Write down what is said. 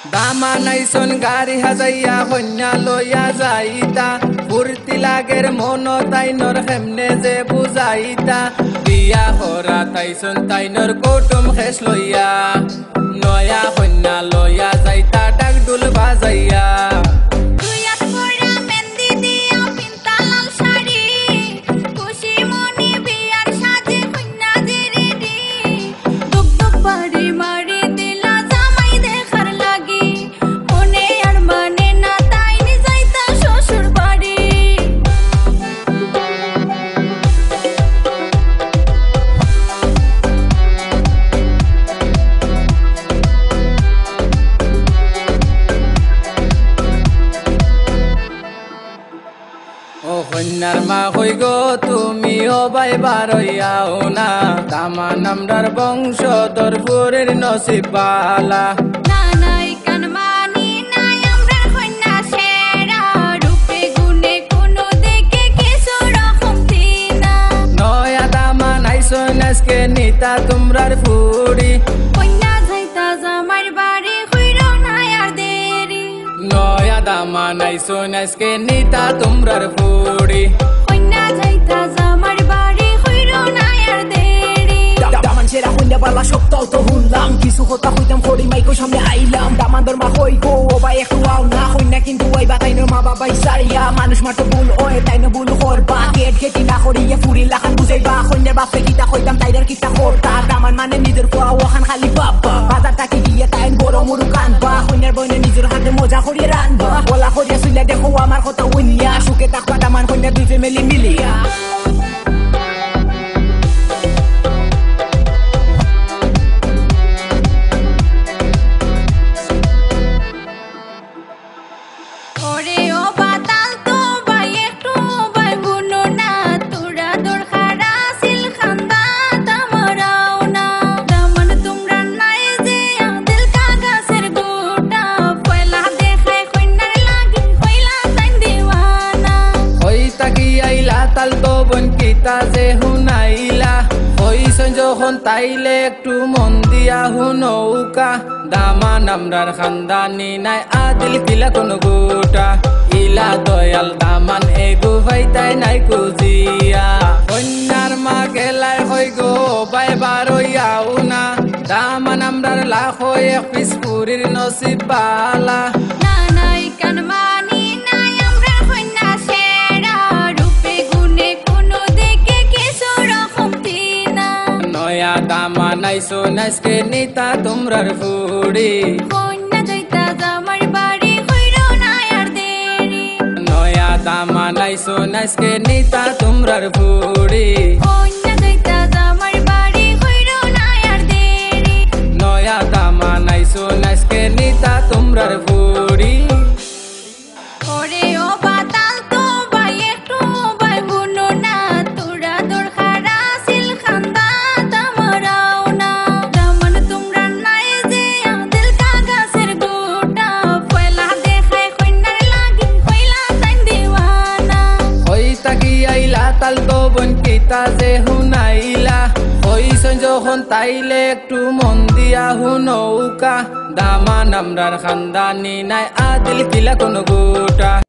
দামা নাইছন গাড়ি হাজাইয়া কন্যা লইয়া যাইতা ফুর্তি লাগের মন তাইনর হেমনে যে বুঝাইতা বিয়া হরা তাইছন তাইনর কৌটুম খেস লইয়া নয়া কন্যা লইয়া যাইতা ডাক ডুল বাজাইয়া ও কন্যার মা হই গো তুমি ও বাই বারইয়াও না দামা নামদার বংশ দরপুরের নসিব বালা নয়া দামা নাইছন আজকে নিতা তোমরার ফুড়ি নয়া দামা নাইছন আজকে নিতা তোমরার ফুড়ি সেরা হইলে বালা সপ্তাহ তো শুনলাম কিছু কথা হইতাম করি মাইকো সামনে আইলাম দামান্দর মা হই গো ও ভাই একটু আও না হই না কিন্তু ওই বা তাইনোর মা বাবাই সারিয়া মানুষ মাত্র ভুল ওই তাইনো ভুল করবা গেট গেটি না করিয়া ফুরি লাখান বুঝাইবা কন্যার বাপে কিতা কইতাম তাইদের কিতা করতা দামান মানে নিজের কোয়া ওখান খালি বাবা বাজার তাকে গিয়ে তাইন বড় মুরু কানবা কন্যার বইনে নিজের হাতে মজা করিয়ে রানবা বলা করিয়া শুইলে দেখো আমার কথা উইনিয়া সুখে থাকবা দামান কন্যা দুই ফ্যামিলি মিলিয়া তালতো বোন কিতা যে হুনাইলা হইছন যখন তাইলে একটু মন দিয়া হুনৌকা দামা নামরার খানদানি নাই আদিল কিলা কোন গোটা ইলা দয়াল দামান এগু ভাইতাই নাই কুজিয়া কন্যার মা গেলাই হই গো বাই বারইয়াও না দামা নামরার লাখ এক পিস পুরীর নসিব বালা দামা নাইছন আজকে নিতা তোমরার ফুড়ি নয়া দামা নাইছন আজকে নিতা তোমরার ফুড়ি নয়া দামা নাইছন আজকে নিতা তোমরার ফুড়ি তালতো বোন কিতা যে হুনাইলা হইছন যখন তাইলে একটু মন দিয়া হুনৌকা দামা নামরার খানদানি নাই আদিল কিলা কোন গোটা।